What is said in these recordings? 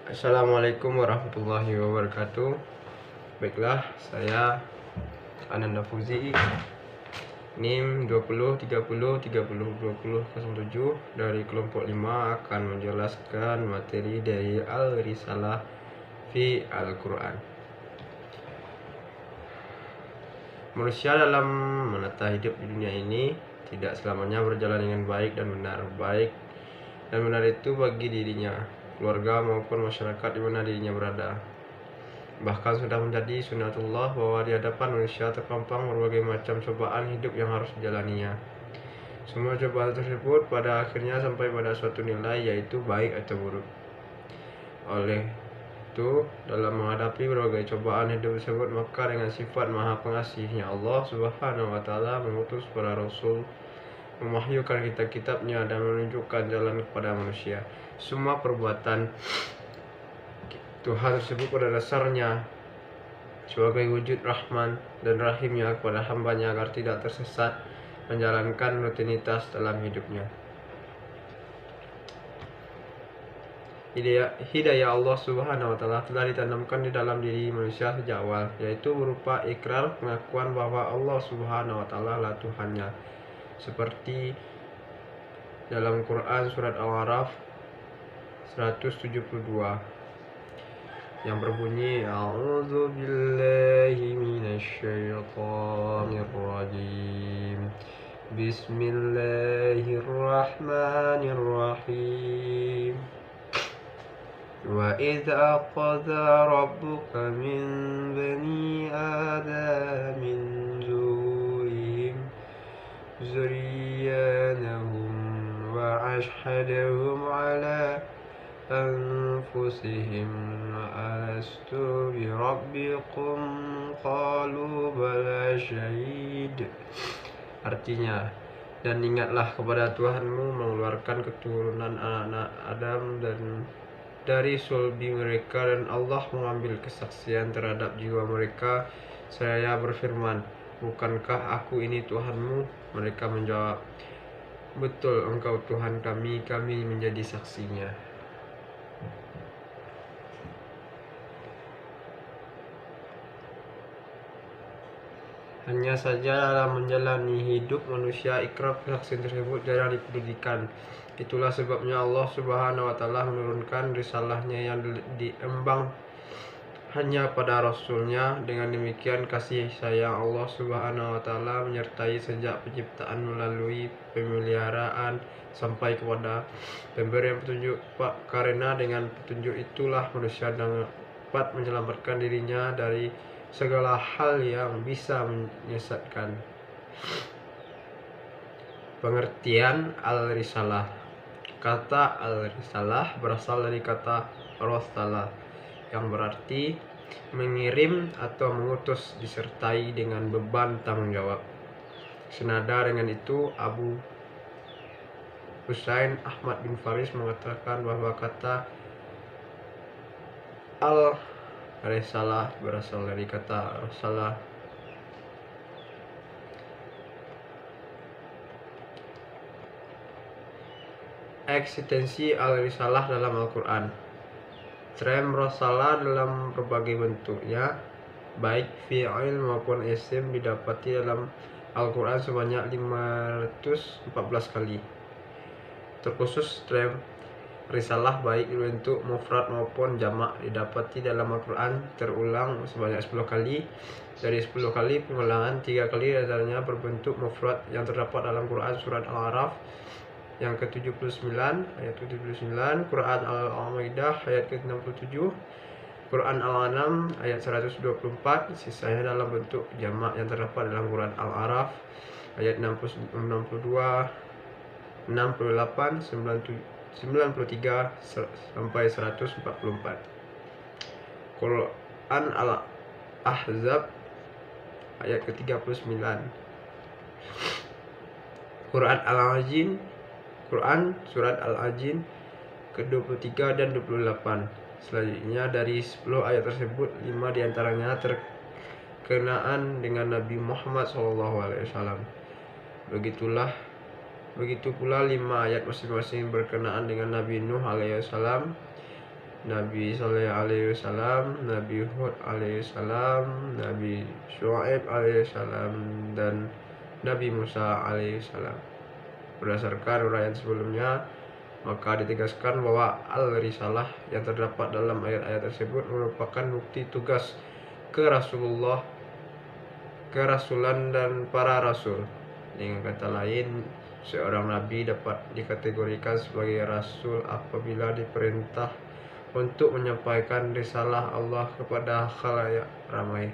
Assalamualaikum warahmatullahi wabarakatuh. Baiklah, saya Ananda Fuzi, NIM 2030302007 dari kelompok 5 akan menjelaskan materi dari Al-Risalah fi Al-Quran. Manusia dalam menata hidup di dunia ini tidak selamanya berjalan dengan baik dan benar. Baik dan benar itu bagi dirinya, keluarga maupun masyarakat di mana dirinya berada. Bahkan sudah menjadi sunatullah bahwa di hadapan manusia terpampang berbagai macam cobaan hidup yang harus dijalaninya. Semua cobaan tersebut pada akhirnya sampai pada suatu nilai, yaitu baik atau buruk. Oleh itu, dalam menghadapi berbagai cobaan hidup tersebut, maka dengan sifat maha pengasihnya Allah subhanahu wa ta'ala mengutus para rasul, memahyukan kitab-kitabnya dan menunjukkan jalan kepada manusia. Semua perbuatan Tuhan tersebut pada dasarnya sebagai wujud Rahman dan Rahimnya kepada hambanya agar tidak tersesat menjalankan rutinitas dalam hidupnya. Hidayah Allah subhanahu wa ta'ala telah ditanamkan di dalam diri manusia sejak awal, yaitu berupa ikrar pengakuan bahwa Allah subhanahu wa ta'ala lah Tuhannya, seperti dalam Quran surat Al-A'raf 172 yang berbunyi A'udzu billahi minasyaitonir rajim. Bismillahirrahmanirrahim. Wa idz aqadha rabbuka min bani adama min zuhurihim zurriyatahum wa ashhadahum ala anfusihim alastu birabbikum qalu bala syahid. Artinya, dan ingatlah kepada Tuhanmu mengeluarkan keturunan anak-anak Adam dan dari sulbi mereka, dan Allah mengambil kesaksian terhadap jiwa mereka. Saya berfirman, bukankah aku ini Tuhanmu? Mereka menjawab, betul, engkau Tuhan kami, kami menjadi saksinya. Hanya saja dalam menjalani hidup manusia, ikrar kesaksian tersebut jarang dipedulikan. Itulah sebabnya Allah subhanahu wa ta'ala menurunkan risalahnya yang diemban hanya pada Rasulnya. Dengan demikian kasih sayang Allah subhanahu wa ta'ala menyertai sejak penciptaan melalui pemeliharaan sampai kepada pemberian petunjuk, karena dengan petunjuk itulah manusia dapat menyelamatkan dirinya dari segala hal yang bisa menyesatkan. Pengertian Al-Risalah. Kata Al-Risalah berasal dari kata Rasalah yang berarti mengirim atau mengutus disertai dengan beban tanggung jawab. Senada dengan itu, Abu Husain Ahmad bin Faris mengatakan bahwa kata Al-Risalah berasal dari kata Rasalah. Eksistensi Al-Risalah dalam Al-Quran. Term Rasalah dalam berbagai bentuknya, baik fi'il maupun isim, didapati dalam Al-Quran sebanyak 514 kali. Terkhusus term risalah baik bentuk mufrad maupun jamak didapati dalam Al-Quran terulang sebanyak 10 kali. Dari 10 kali pengulangan, 3 kali antaranya berbentuk mufrad yang terdapat dalam Quran surat Al-A'raf yang ke-79 ayat 79, Quran Al-Maidah ayat ke-67, Quran Al-An'am ayat 124, sisanya dalam bentuk jamak yang terdapat dalam Quran Al-A'raf ayat 62, 68, 93 sampai 144. Quran Al-Ahzab ayat ke-39, Quran surat Al-Ajin ke-23 dan 28. Selanjutnya dari 10 ayat tersebut, 5 diantaranya terkenaan dengan Nabi Muhammad SAW. Begitu pula 5 ayat masing-masing berkenaan dengan Nabi Nuh alaihissalam, Nabi Saleh alaihi wasallam, Nabi Hud alaihi salam, Nabi Syuaib alaihi salam, dan Nabi Musa alaihi salam. Berdasarkan uraian sebelumnya, maka ditegaskan bahwa al-risalah yang terdapat dalam ayat-ayat tersebut merupakan bukti tugas kerasulan dan para rasul. Dengan kata lain, seorang nabi dapat dikategorikan sebagai rasul apabila diperintah untuk menyampaikan risalah Allah kepada khalayak ramai.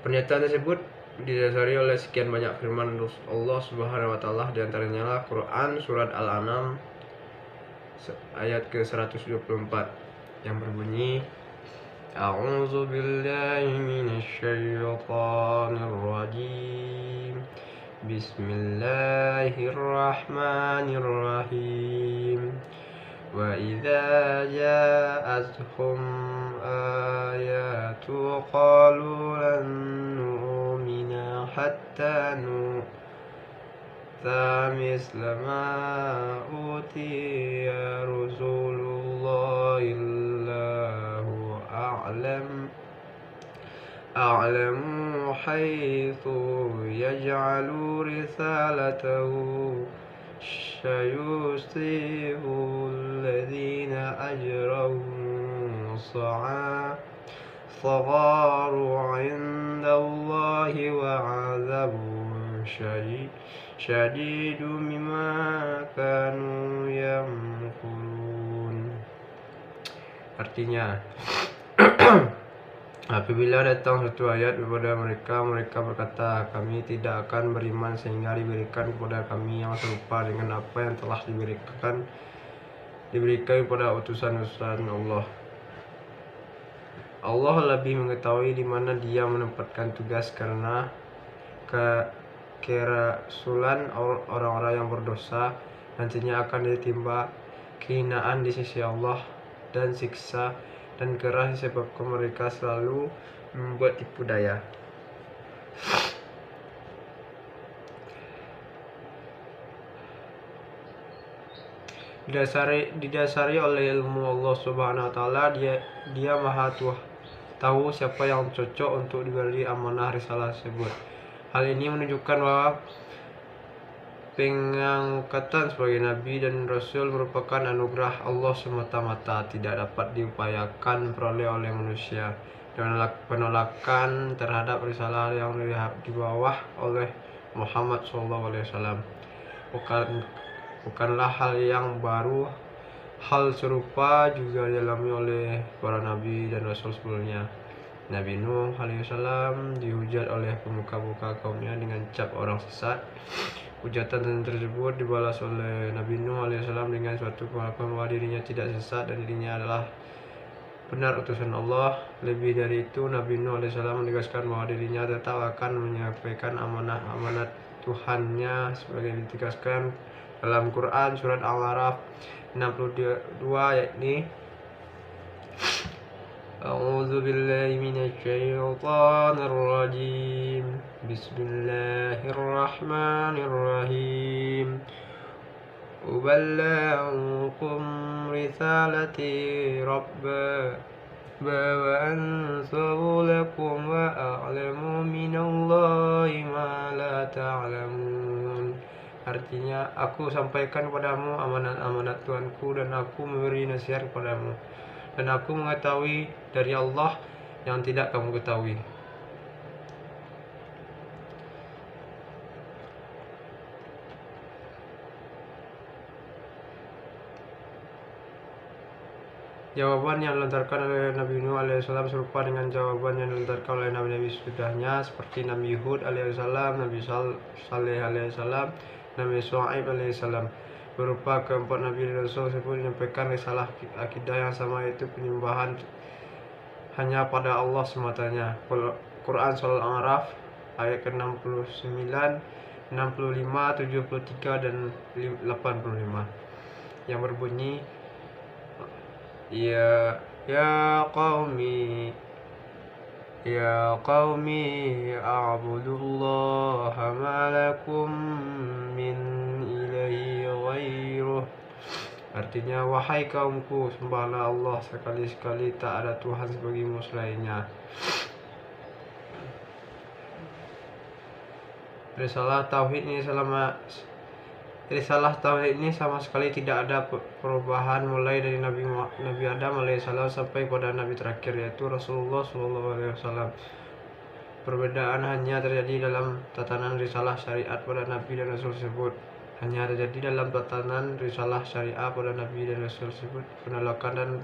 Pernyataan tersebut didasari oleh sekian banyak firman Allah Subhanahu wa taala, di antaranya Quran surat Al-An'am ayat ke-124 yang berbunyi, A'udzu billahi minasyaitonir rajim. Bismillahirrahmanirrahim. Wa idza ja'atuhum ayatu qalu lan nu'mina hatta nu'ta misla ma utiya Rasulullah illahu a'lamu haitsu yaj'alu risalatahu sayusibu alladhina ajramu sagharu 'inda Allahi wa 'adzabun syadidu mimma kanu yamkurun. Artinya, apabila datang satu ayat kepada mereka, mereka berkata, kami tidak akan beriman sehingga diberikan kepada kami yang serupa dengan apa yang telah diberikan kepada utusan-utusan Allah. Allah lebih mengetahui di mana Dia menempatkan tugas, karena kerasulan orang-orang yang berdosa nantinya akan ditimpa kehinaan di sisi Allah dan siksa dan keras disebabkan mereka selalu membuat tipu daya. Didasari oleh ilmu Allah Subhanahu wa taala, dia Maha tahu siapa yang cocok untuk diberi amanah risalah tersebut. Hal ini menunjukkan bahwa pengangkatan sebagai nabi dan rasul merupakan anugerah Allah semata-mata, tidak dapat diupayakan peroleh oleh manusia. Dan penolakan terhadap risalah yang dibawa oleh Muhammad SAW bukanlah hal yang baru. Hal serupa juga dialami oleh para nabi dan rasul sebelumnya. Nabi Nuh alaihissalam dihujat oleh pemuka-pemuka kaumnya dengan cap orang sesat. Hujatan tersebut dibalas oleh Nabi Nuh alaihissalam dengan suatu pengakuan bahwa dirinya tidak sesat dan dirinya adalah benar utusan Allah. Lebih dari itu, Nabi Nuh alaihissalam menegaskan bahwa dirinya tetap akan menyampaikan amanat Tuhannya sebagai ditegaskan dalam Quran surat Al-A'raf 62, yakni A'udzu billahi minasyaitonir rajim. Bismillahirrahmanirrahim. Uballighukum risalati rabbi wa ansahu lakum wa a'lamu minallahi ma la ta'lamun. Artinya, aku sampaikan kepadamu amanat-amanat Tuhanku dan aku memberi nasihat kepadamu, dan aku mengetahui dari Allah yang tidak kamu ketahui. Jawaban yang dilontarkan oleh Nabi Nuh alaihissalam serupa dengan jawaban yang dilontarkan oleh nabi-nabi sesudahnya, seperti Nabi Hud alaihissalam, Nabi Saleh alaihissalam, Nabi Syuaib alaihissalam. Berupa keempat nabi dan rasul tersebut menyampaikan risalah akidah yang sama, yaitu penyembahan hanya pada Allah sematanya. Quran surah Al-A'raf ayat ke-69, 65, 73 dan 85 yang berbunyi, Ya qaumi a'budullaha ma lakum min ilahi ghairuh Artinya, wahai kaumku, sembahlah Allah sekali-sekali, tak ada Tuhan sebagimu selainnya. Risalah tauhid ini sama sekali tidak ada perubahan mulai dari Nabi Adam alaihissalam sampai pada Nabi terakhir, yaitu Rasulullah SAW. Perbedaan hanya terjadi dalam tatanan risalah syariat pada Nabi dan Rasul tersebut. Penolakan dan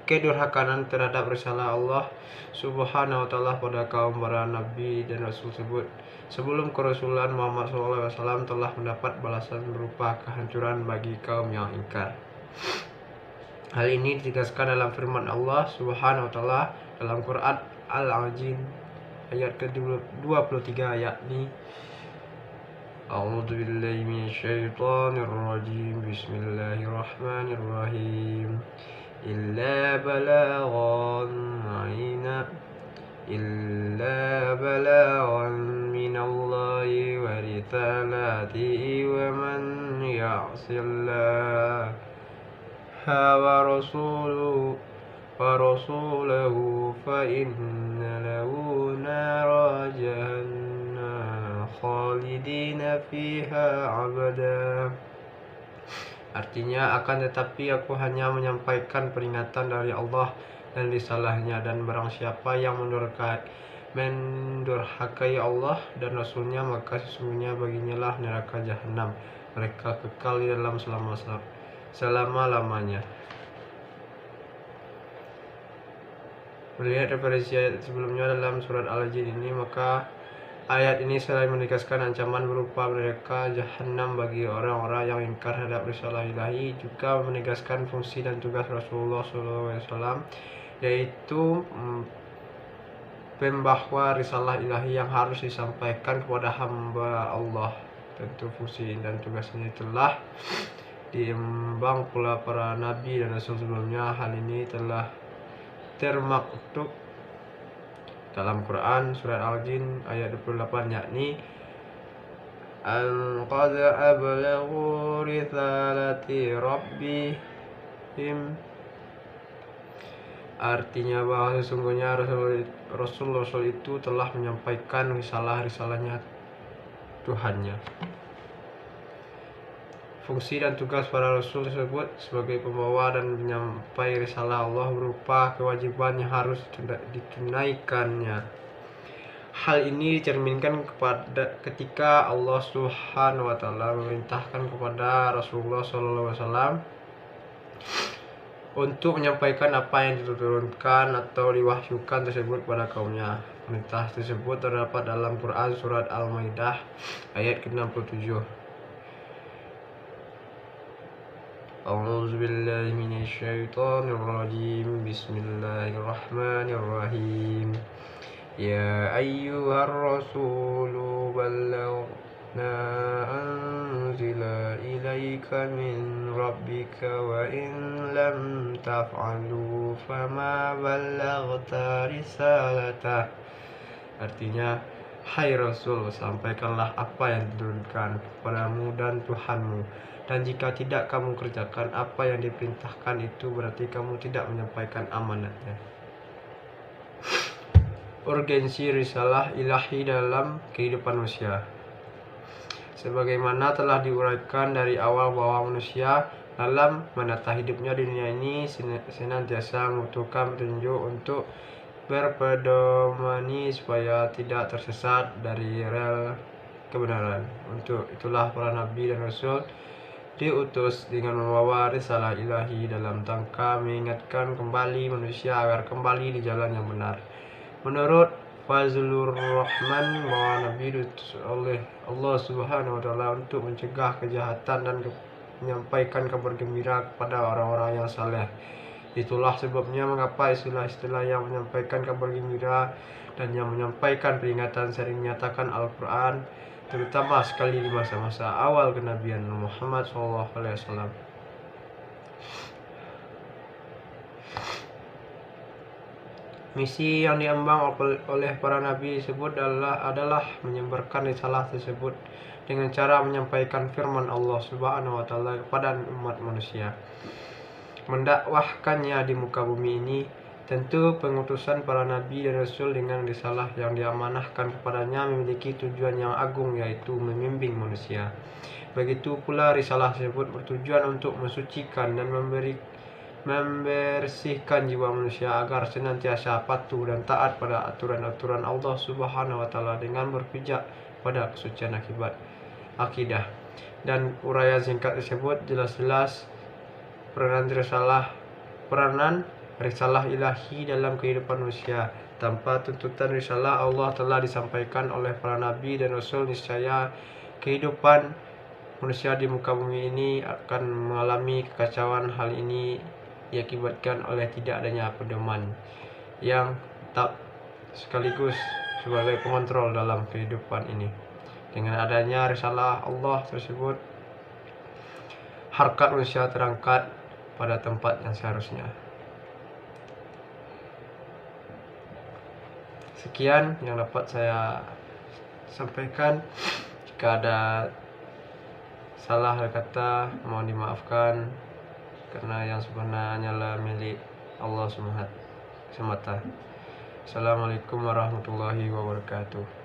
kedurhakaan terhadap risalah Allah Subhanahu wa Ta'ala pada kaum para Nabi dan Rasul tersebut sebelum kerasulan Muhammad SAW telah mendapat balasan berupa kehancuran bagi kaum yang ingkar. Hal ini ditegaskan dalam firman Allah Subhanahu wa Ta'ala dalam Quran Al-Anjin ayat ke-23, yakni A'udzu billahi minasyaitonir rajim. Bismillahirrahmanirrahim. Illa balaghan minallahi wa risalatihi wa man ya'sillaha wa rasulahu fa inna lahu nara jahannam khalidina fiha abada. Artinya, akan tetapi aku hanya menyampaikan peringatan dari Allah dan risalahnya, dan barang siapa yang mendurhakai Allah dan Rasulnya, maka sesungguhnya baginya lah neraka jahanam, mereka kekal di dalam selama-lamanya. Melihat referensi ayat sebelumnya dalam surat Al-Jin ini, maka ayat ini selain menegaskan ancaman berupa neraka jahanam bagi orang-orang yang ingkar terhadap risalah ilahi, juga menegaskan fungsi dan tugas Rasulullah SAW, yaitu pembawa risalah ilahi yang harus disampaikan kepada hamba Allah. Tentu fungsi dan tugasnya telah diemban pula para nabi dan rasul sebelumnya. Hal ini telah termaktub dalam Quran surat Al-Jin ayat 28, yakni qad ablaghu risalati rabbihim. Artinya bahwa sesungguhnya Rasul itu telah menyampaikan risalahnya Tuhannya. Fungsi dan tugas para Rasul tersebut sebagai pembawa dan penyampai risalah Allah berupa kewajiban yang harus ditunaikannya. Hal ini dicerminkan ketika Allah Subhanahu wa Ta'ala memerintahkan kepada Rasulullah SAW untuk menyampaikan apa yang diturunkan atau diwahyukan tersebut kepada kaumnya. Perintah tersebut terdapat dalam Quran surat Al-Maidah ayat ke-67. A'udzu billahi minasyaitonir rajim. Bismillahirrahmanirrahim. Ya ayyuhar rasulu ballagna anzila ilaika min rabbika wa in lam taf'alu fama ballaghta risalatah. Artinya, hai Rasul, sampaikanlah apa yang diturunkan kepadamu dan Tuhanmu, dan jika tidak kamu kerjakan apa yang diperintahkan itu, berarti kamu tidak menyampaikan amanatnya. Urgensi risalah ilahi dalam kehidupan manusia. Sebagaimana telah diuraikan dari awal bahwa manusia dalam menata hidupnya di dunia ini senantiasa membutuhkan petunjuk untuk berpedomani supaya tidak tersesat dari rel kebenaran. Untuk itulah para nabi dan rasul diutus dengan membawa risalah ilahi dalam rangka mengingatkan kembali manusia agar kembali di jalan yang benar. Menurut Fazlur Rahman, bahwa Nabi diutus oleh Allah Subhanahu wa Ta'ala untuk mencegah kejahatan dan menyampaikan kabar gembira kepada orang-orang yang saleh. Itulah sebabnya mengapa istilah-istilah yang menyampaikan kabar gembira dan yang menyampaikan peringatan sering menyatakan Al-Quran, terutama sekali di masa-masa awal kenabian Muhammad SAW. Misi yang diemban oleh para nabi tersebut adalah menyebarkan risalah tersebut dengan cara menyampaikan firman Allah Subhanahu wa taala kepada umat manusia, mendakwahkannya di muka bumi ini. Tentu pengutusan para nabi dan rasul dengan risalah yang diamanahkan kepadanya memiliki tujuan yang agung, yaitu membimbing manusia. Begitu pula risalah tersebut bertujuan untuk mensucikan dan membersihkan jiwa manusia agar senantiasa patuh dan taat pada aturan-aturan Allah Subhanahu wa taala dengan berpijak pada kesucian akidah. Dan uraian singkat tersebut jelas-jelas peranan risalah ilahi dalam kehidupan manusia. Tanpa tuntutan risalah Allah telah disampaikan oleh para nabi dan rasul, niscaya kehidupan manusia di muka bumi ini akan mengalami kekacauan. Hal ini diakibatkan oleh tidak adanya pedoman yang tetap sekaligus sebagai pengontrol dalam kehidupan ini. Dengan adanya risalah Allah tersebut, harkat manusia terangkat pada tempat yang seharusnya. Sekian yang dapat saya sampaikan. Jika ada salah kata, mohon dimaafkan, karena yang sebenarnya adalah milik Allah semata. Assalamualaikum warahmatullahi wabarakatuh.